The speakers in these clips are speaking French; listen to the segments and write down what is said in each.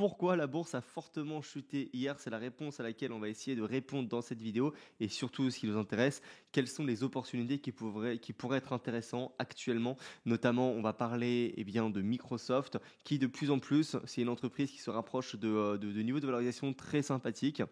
pourquoi la bourse a fortement chuté hier? C'est la réponse à laquelle on va essayer de répondre dans cette vidéo et surtout ce qui nous intéresse, quelles sont les opportunités qui pourraient être intéressantes actuellement. Notamment, on va parler de Microsoft qui de plus en plus, c'est une entreprise qui se rapproche de niveaux de valorisation très sympathiques.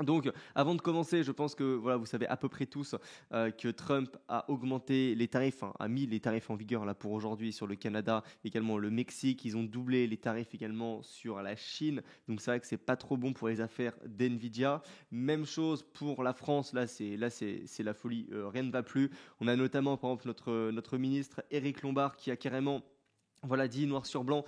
Donc, avant de commencer, je pense que voilà, vous savez à peu près tous que Trump a augmenté les tarifs, a mis les tarifs en vigueur là pour aujourd'hui sur le Canada, également le Mexique. Ils ont doublé les tarifs également sur la Chine. Donc c'est vrai que c'est pas trop bon pour les affaires d'Nvidia. Même chose pour la France. Là c'est la folie. Rien ne va plus. On a notamment par exemple notre ministre Éric Lombard qui a carrément dit noir sur blanc,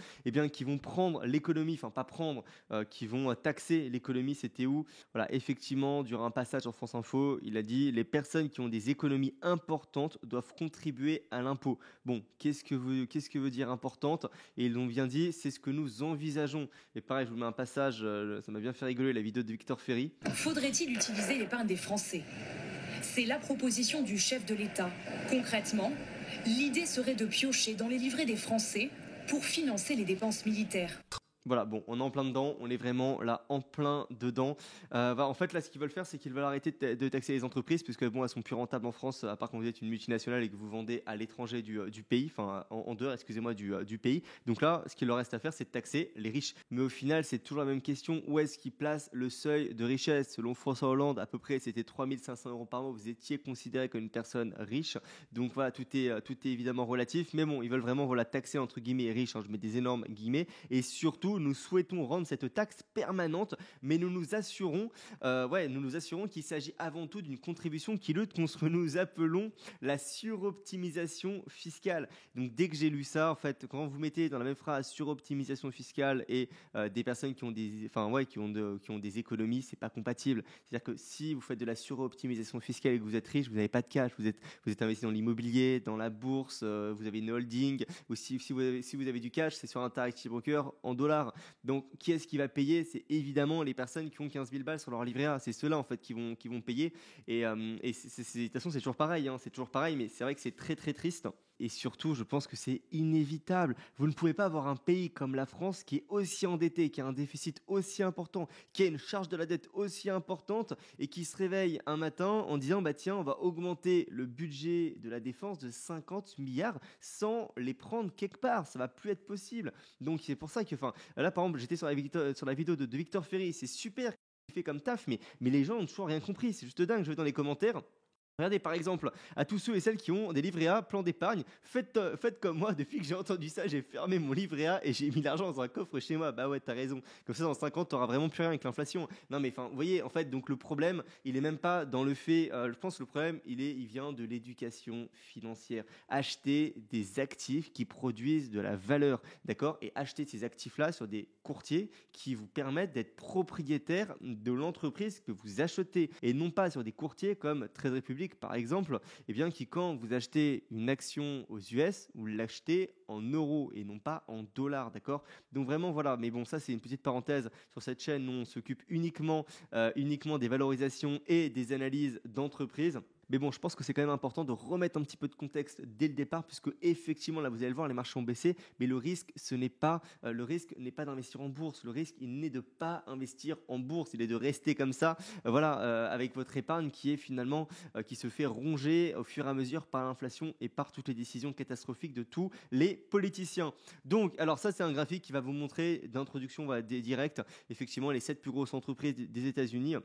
qui vont prendre l'économie, enfin pas prendre, qui vont taxer l'économie. C'était où? Voilà, effectivement, durant un passage en France Info, il a dit les personnes qui ont des économies importantes doivent contribuer à l'impôt. Bon, qu'est-ce que veut dire importante? Et ils l'ont bien dit, c'est ce que nous envisageons. Et pareil, je vous mets un passage, ça m'a bien fait rigoler, la vidéo de Victor Ferry. Faudrait-il utiliser l'épargne des Français? C'est la proposition du chef de l'État. Concrètement, l'idée serait de piocher dans les livrets des Français pour financer les dépenses militaires. Voilà, bon, on est en plein dedans, on est vraiment là en plein dedans. En fait, là, ce qu'ils veulent faire, c'est qu'ils veulent arrêter de taxer les entreprises, puisque bon, elles sont plus rentables en France, à part quand vous êtes une multinationale et que vous vendez à l'étranger du pays, enfin en dehors, excusez-moi, du pays. Donc là, ce qu'il leur reste à faire, c'est de taxer les riches. Mais au final, c'est toujours la même question, où est-ce qu'ils placent le seuil de richesse? Selon François Hollande, à peu près, c'était 3 500 € par mois, vous étiez considéré comme une personne riche. Donc voilà, tout est évidemment relatif, mais bon, ils veulent vraiment taxer entre guillemets riches, je mets des énormes guillemets, et surtout, nous souhaitons rendre cette taxe permanente, mais nous nous assurons qu'il s'agit avant tout d'une contribution qui lutte contre ce que nous appelons la suroptimisation fiscale. Donc dès que j'ai lu ça, en fait, quand vous mettez dans la même phrase suroptimisation fiscale et des personnes qui ont des économies, c'est pas compatible. C'est-à-dire que si vous faites de la suroptimisation fiscale et que vous êtes riche, vous n'avez pas de cash, vous êtes investi dans l'immobilier, dans la bourse, vous avez une holding, ou si vous avez du cash, c'est sur Interactive Broker en dollars. Donc, qui est-ce qui va payer? C'est évidemment les personnes qui ont 15 000 balles sur leur livret A. C'est ceux-là, en fait, qui vont payer. Et de toute façon, c'est toujours pareil. C'est toujours pareil, mais c'est vrai que c'est très, très triste. Et surtout, je pense que c'est inévitable. Vous ne pouvez pas avoir un pays comme la France qui est aussi endetté, qui a un déficit aussi important, qui a une charge de la dette aussi importante et qui se réveille un matin en disant tiens, on va augmenter le budget de la défense de 50 milliards sans les prendre quelque part. Ça va plus être possible. Donc c'est pour ça que, là par exemple, j'étais sur la vidéo de Victor Ferry. C'est super qu'il fait comme taf, mais les gens n'ont toujours rien compris. C'est juste dingue. Je vais dans les commentaires. Regardez par exemple, à tous ceux et celles qui ont des livrets A, plan d'épargne, faites comme moi, depuis que j'ai entendu ça, j'ai fermé mon livret A et j'ai mis l'argent dans un coffre chez moi. Bah ouais, t'as raison. Comme ça, dans 5 ans, t'auras vraiment plus rien avec l'inflation. Non mais vous voyez, en fait, donc le problème, il est même pas dans le fait, je pense que le problème, il vient de l'éducation financière. Acheter des actifs qui produisent de la valeur, d'accord? Et acheter ces actifs-là sur des courtiers qui vous permettent d'être propriétaire de l'entreprise que vous achetez et non pas sur des courtiers comme Trade Republic par exemple, qui quand vous achetez une action aux US, vous l'achetez en euros et non pas en dollars, d'accord? Donc vraiment voilà, mais bon, ça c'est une petite parenthèse. Sur cette chaîne, nous on s'occupe uniquement des valorisations et des analyses d'entreprises. Mais bon, je pense que c'est quand même important de remettre un petit peu de contexte dès le départ, puisque effectivement, là, vous allez le voir, les marchés ont baissé, mais le risque n'est pas d'investir en bourse. Le risque, il n'est de pas investir en bourse, il est de rester comme ça, avec votre épargne qui est finalement qui se fait ronger au fur et à mesure par l'inflation et par toutes les décisions catastrophiques de tous les politiciens. Donc, alors ça, c'est un graphique qui va vous montrer d'introduction directe, effectivement, les 7 plus grosses entreprises des États-Unis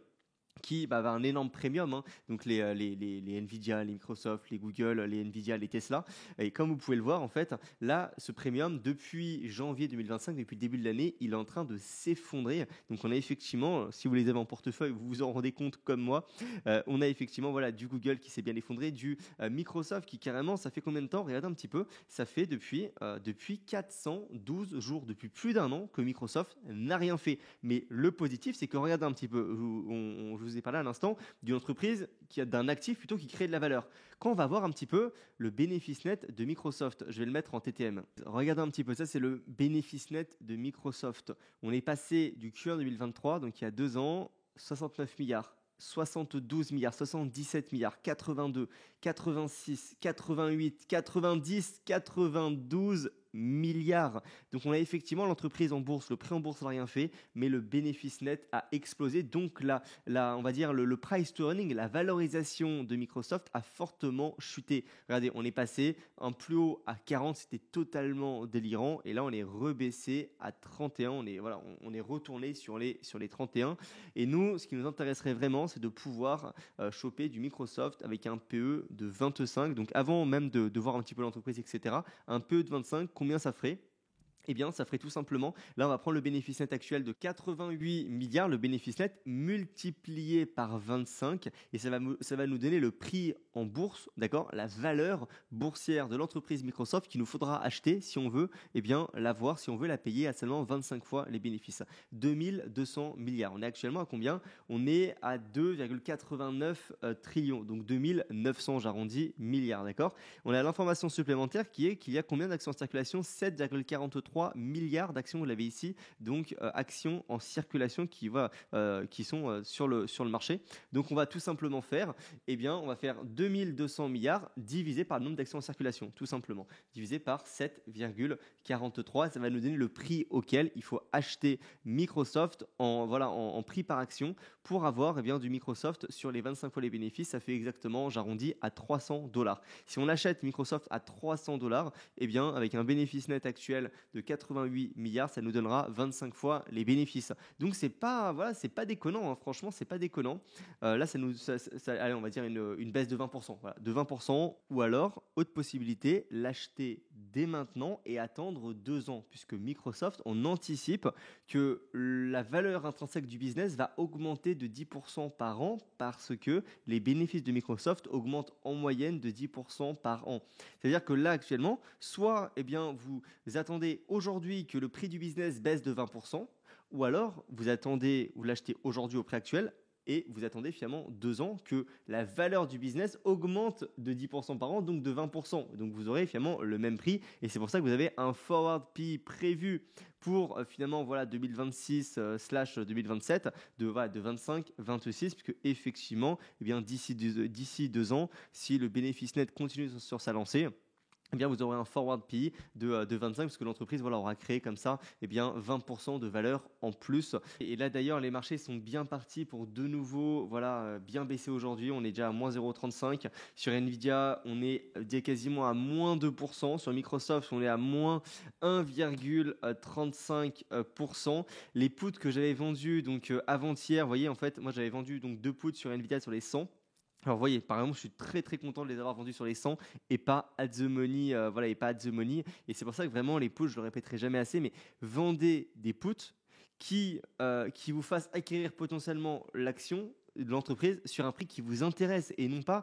qui va un énorme premium, donc les Nvidia, les Microsoft, les Google, les Nvidia, les Tesla. Et comme vous pouvez le voir, en fait, là, ce premium, depuis janvier 2025, depuis le début de l'année, il est en train de s'effondrer. Donc, on a effectivement, si vous les avez en portefeuille, vous vous en rendez compte comme moi, on a effectivement du Google qui s'est bien effondré, du Microsoft qui carrément, ça fait combien de temps? Regardez un petit peu, ça fait depuis 412 jours, depuis plus d'un an que Microsoft n'a rien fait. Mais le positif, c'est que regardez un petit peu, je vous ai parlé à l'instant d'une entreprise d'un actif plutôt qui crée de la valeur. Quand on va voir un petit peu le bénéfice net de Microsoft, je vais le mettre en TTM. Regardez un petit peu, ça c'est le bénéfice net de Microsoft. On est passé du Q1 2023, donc il y a 2 ans, 69 milliards. 72 milliards, 77 milliards, 82, 86, 88, 90, 92 milliards. Donc on a effectivement l'entreprise en bourse, le prix en bourse n'a rien fait, mais le bénéfice net a explosé. Donc on va dire le price to earning, la valorisation de Microsoft a fortement chuté. Regardez, on est passé un plus haut à 40, c'était totalement délirant, et là on est rebaissé à 31, on est retourné sur les 31. Et nous, ce qui nous intéresserait vraiment, c'est de pouvoir choper du Microsoft avec un PE de 25. Donc avant même de voir un petit peu l'entreprise, etc., un PE de 25, combien ça ferait? Eh bien, ça ferait tout simplement, là on va prendre le bénéfice net actuel de 88 milliards, le bénéfice net multiplié par 25, et ça va nous donner le prix en bourse, d'accord, la valeur boursière de l'entreprise Microsoft qu'il nous faudra acheter si on veut l'avoir, si on veut la payer à seulement 25 fois les bénéfices. 2200 milliards. On est actuellement à combien? On est à 2,89 trillions, donc 2900, j'arrondis, milliards, d'accord. On a l'information supplémentaire qui est qu'il y a combien d'actions en circulation? 7,43 milliards d'actions, vous l'avez ici, donc actions en circulation qui sont sur le marché. Donc on va tout simplement faire, on va faire 2200 milliards divisé par le nombre d'actions en circulation, tout simplement, divisé par 7,43. Ça va nous donner le prix auquel il faut acheter Microsoft en prix par action pour avoir du Microsoft sur les 25 fois les bénéfices. Ça fait exactement, j'arrondis, à $300. Si on achète Microsoft à $300, avec un bénéfice net actuel de 88 milliards, ça nous donnera 25 fois les bénéfices. Donc c'est pas déconnant, hein. Franchement, c'est pas déconnant. Là, allez, on va dire une baisse de 20%, de 20%, ou alors, autre possibilité, l'acheter dès maintenant et attendre 2 ans, puisque Microsoft, on anticipe que la valeur intrinsèque du business va augmenter de 10% par an parce que les bénéfices de Microsoft augmentent en moyenne de 10% par an. C'est-à-dire que là, actuellement, soit vous attendez aujourd'hui que le prix du business baisse de 20%, ou alors vous l'achetez aujourd'hui au prix actuel et vous attendez finalement 2 ans que la valeur du business augmente de 10% par an, donc de 20%. Donc vous aurez finalement le même prix, et c'est pour ça que vous avez un forward PE prévu pour 2026/2027 de 25-26, puisque effectivement, d'ici 2 ans, si le bénéfice net continue sur sa lancée, vous aurez un forward PE de 25, parce que l'entreprise aura créé comme ça 20% de valeur en plus. Et là d'ailleurs, les marchés sont bien partis pour de nouveau bien baisser aujourd'hui. On est déjà à moins 0,35. Sur Nvidia, on est quasiment à moins 2%. Sur Microsoft, on est à moins 1,35%. Les puts que j'avais vendus avant-hier, vous voyez, en fait, moi j'avais vendu 2 puts sur Nvidia sur les 100. Alors, vous voyez, par exemple, je suis très très content de les avoir vendus sur les 100 et pas at the money. Et c'est pour ça que vraiment, les puts, je le répéterai jamais assez, mais vendez des puts qui vous fassent acquérir potentiellement l'action de l'entreprise sur un prix qui vous intéresse, et non pas.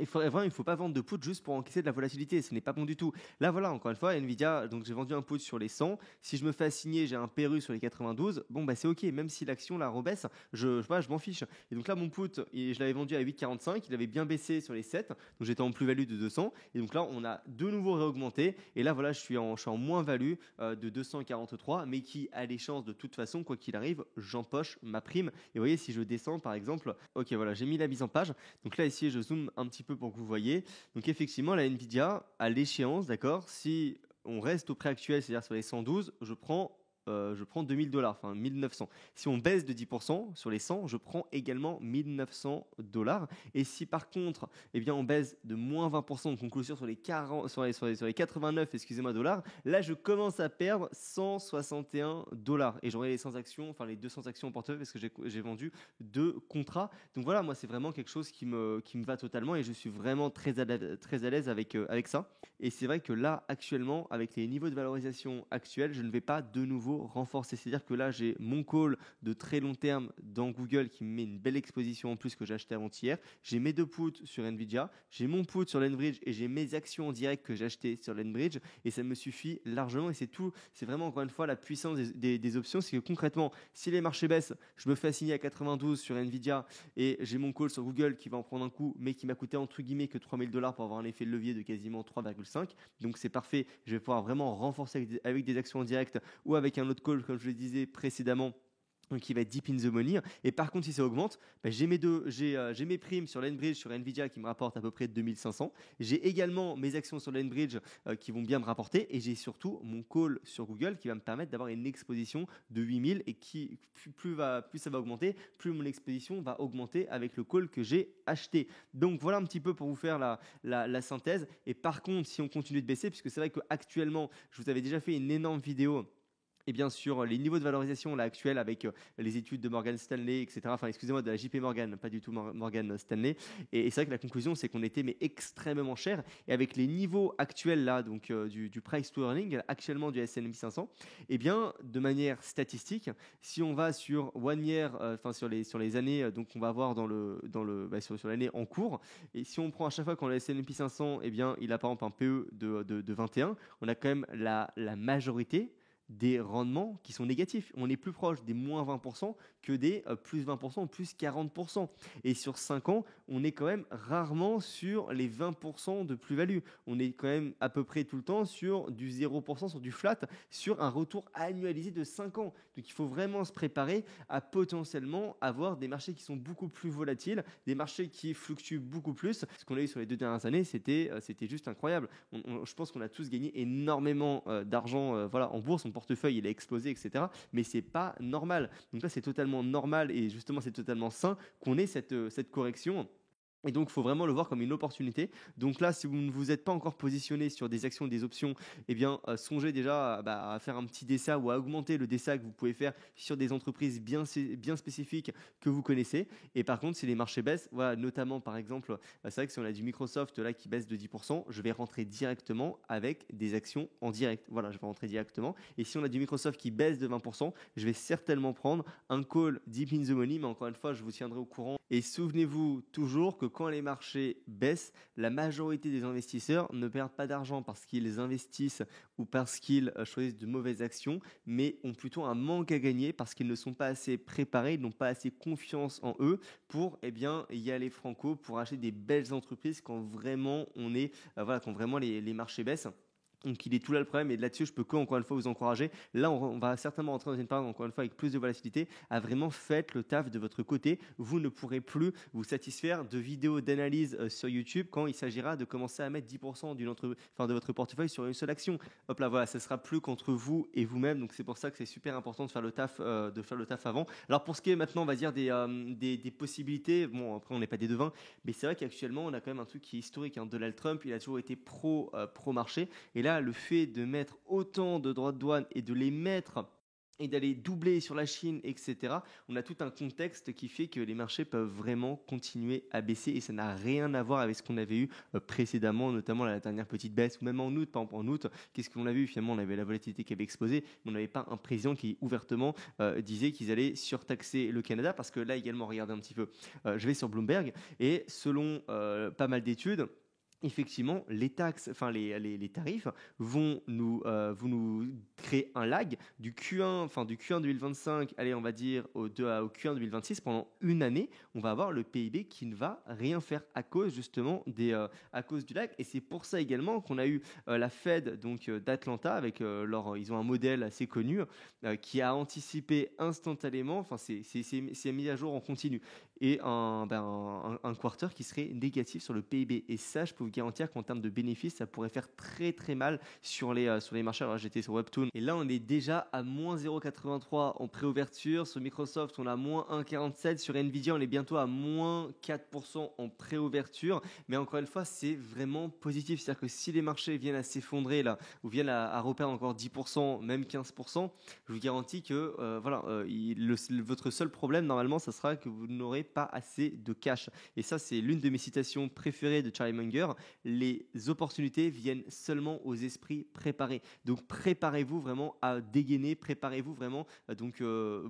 Il ne faut pas vendre de put juste pour encaisser de la volatilité, ce n'est pas bon du tout. Là encore une fois, Nvidia, donc j'ai vendu un put sur les 100. Si je me fais assigner, j'ai un PRU sur les 92, c'est ok, même si l'action la rebaisse, je m'en fiche. Et donc là, mon put, je l'avais vendu à 8,45, il avait bien baissé sur les 7, donc j'étais en plus-value de 200. Et donc là, on a de nouveau réaugmenté, et là je suis en moins-value de 243, mais qui a les chances de toute façon, quoi qu'il arrive, j'empoche ma prime. Et vous voyez, si je descends par exemple, ok, j'ai mis la mise en page. Donc là ici, je zoome un petit peu pour que vous voyez. Donc effectivement, la Nvidia, à l'échéance, d'accord, si on reste au prix actuel, c'est-à-dire sur les 112, je prends $2,000, enfin 1900. Si on baisse de 10% sur les 100, je prends également $1,900. Et si par contre, on baisse de moins 20%, donc on clôture sur les 89, dollars, là je commence à perdre $161. Et j'aurai les 100 actions, enfin les 200 actions en portefeuille, parce que j'ai vendu 2 contrats. Donc voilà, moi c'est vraiment quelque chose qui me va totalement, et je suis vraiment très à l'aise avec ça. Et c'est vrai que là, actuellement, avec les niveaux de valorisation actuels, je ne vais pas de nouveau renforcer. C'est-à-dire que là, j'ai mon call de très long terme dans Google qui me met une belle exposition en plus que j'ai acheté avant-hier. J'ai mes 2 puts sur Nvidia, j'ai mon put sur Lendbridge et j'ai mes actions en direct que j'ai achetées sur Lendbridge, et ça me suffit largement. Et c'est tout. C'est vraiment encore une fois la puissance des options. C'est que concrètement, si les marchés baissent, je me fais assigner à 92 sur Nvidia et j'ai mon call sur Google qui va en prendre un coup, mais qui m'a coûté entre guillemets que $3,000 pour avoir un effet de levier de quasiment 3,5. Donc c'est parfait. Je vais pouvoir vraiment renforcer avec des actions en direct ou avec un autre call, comme je le disais précédemment, donc qui va être deep in the money. Et par contre, si ça augmente, bah, j'ai mes primes sur l'Enbridge, sur Nvidia qui me rapportent à peu près 2500. J'ai également mes actions sur l'Enbridge qui vont bien me rapporter. Et j'ai surtout mon call sur Google qui va me permettre d'avoir une exposition de 8000 et qui, plus ça va augmenter, plus mon exposition va augmenter avec le call que j'ai acheté. Donc voilà un petit peu pour vous faire la synthèse. Et par contre, si on continue de baisser, puisque c'est vrai qu'actuellement, je vous avais déjà fait une énorme vidéo et bien sûr les niveaux de valorisation là, actuels avec les études de Morgan Stanley, etc. Enfin, excusez-moi, de la JP Morgan, pas du tout Morgan Stanley. Et c'est vrai que la conclusion, c'est qu'on était mais extrêmement cher. Et avec les niveaux actuels là, donc du price to earning, actuellement du S&P 500, eh bien, de manière statistique, si on va sur one year, enfin sur les années, donc on va voir sur l'année en cours. Et si on prend à chaque fois quand le S&P 500, eh bien, il a par exemple un PE de 21, on a quand même la majorité des rendements qui sont négatifs. On est plus proche des moins 20% que des plus 20% ou plus 40%. Et sur 5 ans, on est quand même rarement sur les 20% de plus-value. On est quand même à peu près tout le temps sur du 0%, sur du flat, sur un retour annualisé de 5 ans. Donc il faut vraiment se préparer à potentiellement avoir des marchés qui sont beaucoup plus volatiles, des marchés qui fluctuent beaucoup plus. Ce qu'on a eu sur les 2 dernières années, c'était juste incroyable. Je pense qu'on a tous gagné énormément d'argent voilà, en bourse. On portefeuille il a explosé, etc. Mais c'est pas normal. Donc là, c'est totalement normal et justement, c'est totalement sain qu'on ait cette correction. Et donc, il faut vraiment le voir comme une opportunité. Donc là, si vous ne vous êtes pas encore positionné sur des actions, des options, eh bien, songez déjà à faire un petit DCA ou à augmenter le DCA que vous pouvez faire sur des entreprises bien spécifiques que vous connaissez. Et par contre, si les marchés baissent, voilà, notamment par exemple, c'est vrai que si on a du Microsoft là qui baisse de 10%, je vais rentrer directement avec des actions en direct. Voilà, je vais rentrer directement. Et si on a du Microsoft qui baisse de 20%, je vais certainement prendre un call deep in the money. Mais encore une fois, je vous tiendrai au courant. Et souvenez-vous toujours que quand les marchés baissent, la majorité des investisseurs ne perdent pas d'argent parce qu'ils investissent ou parce qu'ils choisissent de mauvaises actions, mais ont plutôt un manque à gagner parce qu'ils ne sont pas assez préparés, ils n'ont pas assez confiance en eux pour y aller franco, pour acheter des belles entreprises quand vraiment quand vraiment les marchés baissent. Donc il est tout là le problème et là-dessus je peux encore une fois vous encourager. Là on va certainement rentrer dans une période encore une fois avec plus de volatilité, à vraiment faites le taf de votre côté. Vous ne pourrez plus vous satisfaire de vidéos d'analyse sur YouTube quand il s'agira de commencer à mettre 10% de votre portefeuille sur une seule action. Hop là voilà, ça sera plus qu'entre vous et vous-même. Donc c'est pour ça que c'est super important de faire le taf avant. Alors pour ce qui est maintenant on va dire des possibilités, bon après on n'est pas des devins, mais c'est vrai qu'actuellement on a quand même un truc qui est historique. Donald Trump il a toujours été pro marché et là le fait de mettre autant de droits de douane et de les mettre et d'aller doubler sur la Chine, etc., on a tout un contexte qui fait que les marchés peuvent vraiment continuer à baisser et ça n'a rien à voir avec ce qu'on avait eu précédemment, notamment la dernière petite baisse ou même en août. Par exemple en août, qu'est-ce qu'on a vu finalement? On avait la volatilité qui avait explosé, mais on n'avait pas un président qui ouvertement disait qu'ils allaient surtaxer le Canada parce que là également, regardez un petit peu, je vais sur Bloomberg et selon pas mal d'études, effectivement, les taxes, enfin les tarifs vont nous créer un lag du Q1 2025, allez, on va dire au Q1 2026. Pendant une année, on va avoir le PIB qui ne va rien faire à cause justement à cause du lag. Et c'est pour ça également qu'on a eu la Fed donc d'Atlanta avec ils ont un modèle assez connu qui a anticipé instantanément. Enfin, c'est mis à jour en continu et un quarter qui serait négatif sur le PIB. Et ça, je peux vous garantir qu'en termes de bénéfices, ça pourrait faire très très mal sur les marchés. Alors j'étais sur Webtoon et là on est déjà à moins 0,83 en préouverture. Sur Microsoft, on a moins 1,47. Sur Nvidia, on est bientôt à moins 4% en préouverture. Mais encore une fois, c'est vraiment positif. C'est-à-dire que si les marchés viennent à s'effondrer là, ou viennent à reperdre encore 10%, même 15%, je vous garantis que votre seul problème normalement, ça sera que vous n'aurez pas assez de cash. Et ça, c'est l'une de mes citations préférées de Charlie Munger. Les opportunités viennent seulement aux esprits préparés. Donc préparez-vous vraiment à dégainer, préparez-vous vraiment,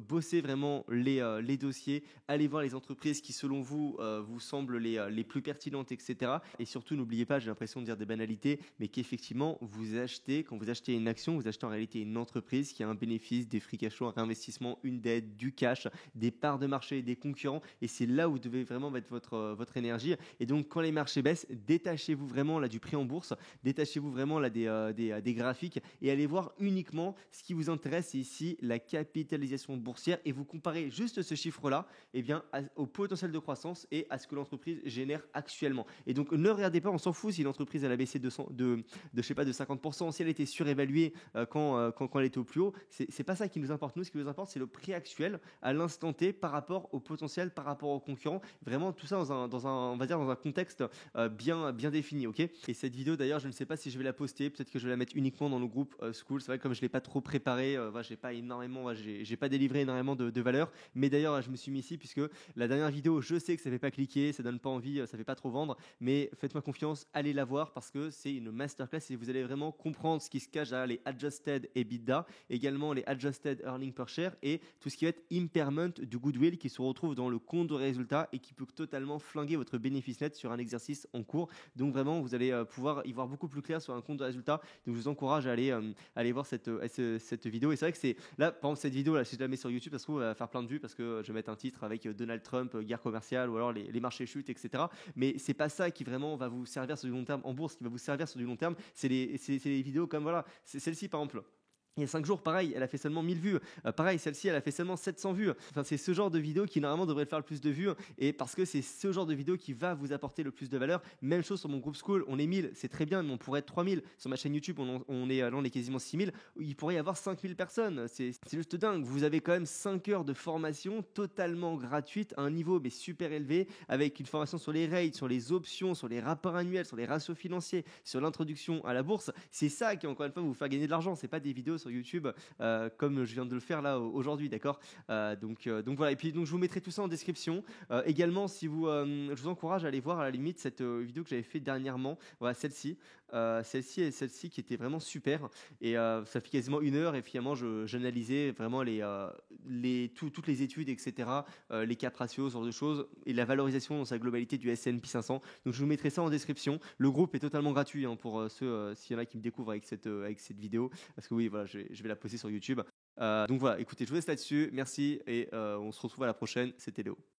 bossez vraiment les dossiers, allez voir les entreprises qui selon vous vous semblent les plus pertinentes, etc. Et surtout n'oubliez pas, j'ai l'impression de dire des banalités, mais qu'effectivement quand vous achetez une action, vous achetez en réalité une entreprise qui a un bénéfice, des free cash flow, un réinvestissement, une dette, du cash, des parts de marché, des concurrents. Et c'est là où vous devez vraiment mettre votre énergie. Et donc, quand les marchés baissent, détachez-vous vraiment là du prix en bourse, détachez-vous vraiment là des graphiques et allez voir uniquement ce qui vous intéresse, c'est ici la capitalisation boursière et vous comparez juste ce chiffre-là au potentiel de croissance et à ce que l'entreprise génère actuellement. Et donc, ne regardez pas, on s'en fout si l'entreprise elle a baissé de 50%, si elle était surévaluée quand elle était au plus haut, c'est pas ça qui nous importe. Nous, ce qui nous importe, c'est le prix actuel à l'instant T par rapport au potentiel, par rapport aux concurrents. Vraiment, tout ça on va dire dans un contexte bien défini, ok. Et cette vidéo, d'ailleurs, je ne sais pas si je vais la poster. Peut-être que je vais la mettre uniquement dans le groupe School. C'est vrai que comme je l'ai pas trop préparé, j'ai pas délivré énormément de valeur. Mais d'ailleurs, je me suis mis ici puisque la dernière vidéo, je sais que ça fait pas cliquer, ça donne pas envie, ça fait pas trop vendre. Mais faites-moi confiance, allez la voir parce que c'est une masterclass et vous allez vraiment comprendre ce qui se cache derrière les adjusted EBITDA, également les adjusted earning per share et tout ce qui va être impairment du goodwill qui se retrouve dans le compte de résultat et qui peut totalement flinguer votre bénéfice net sur un exercice en cours. Donc vraiment, vous allez pouvoir y voir beaucoup plus clair sur un compte de résultat. Donc je vous encourage à aller voir cette vidéo. Et c'est vrai que c'est là, par exemple, cette vidéo là, si je la mets sur YouTube, ça se trouve, elle va faire plein de vues parce que je vais mettre un titre avec Donald Trump, guerre commerciale ou alors les marchés chutent, etc. Mais c'est pas ça qui vraiment va vous servir sur du long terme en bourse. Ce qui va vous servir sur du long terme, c'est les vidéos comme voilà, c'est celle-ci par exemple. Il y a 5 jours, pareil, elle a fait seulement 1000 vues. Pareil, celle-ci, elle a fait seulement 700 vues. Enfin, c'est ce genre de vidéo qui, normalement, devrait faire le plus de vues. Et parce que c'est ce genre de vidéo qui va vous apporter le plus de valeur. Même chose sur mon groupe School. On est 1000, c'est très bien, mais on pourrait être 3000. Sur ma chaîne YouTube, on est quasiment 6000. Il pourrait y avoir 5000 personnes. C'est juste dingue. Vous avez quand même 5 heures de formation totalement gratuite à un niveau mais super élevé, avec une formation sur les rates, sur les options, sur les rapports annuels, sur les ratios financiers, sur l'introduction à la bourse. C'est ça qui, encore une fois, va vous faire gagner de l'argent. C'est pas des vidéos sur YouTube comme je viens de le faire là aujourd'hui, d'accord. Donc voilà, et puis donc je vous mettrai tout ça en description. Également, si je vous encourage à aller voir à la limite cette vidéo que j'avais fait dernièrement, voilà, celle-ci qui était vraiment super et ça fait quasiment 1 heure et finalement j'analysais vraiment toutes les études, etc., les cap ratios, ce genre de choses et la valorisation dans sa globalité du S&P 500. Donc je vous mettrai ça en description. Le groupe est totalement gratuit pour ceux s'il y en a qui me découvrent avec cette vidéo, parce que oui, voilà, je vais la poster sur YouTube. Donc voilà, écoutez, je vous laisse là-dessus. Merci et on se retrouve à la prochaine. C'était Léo.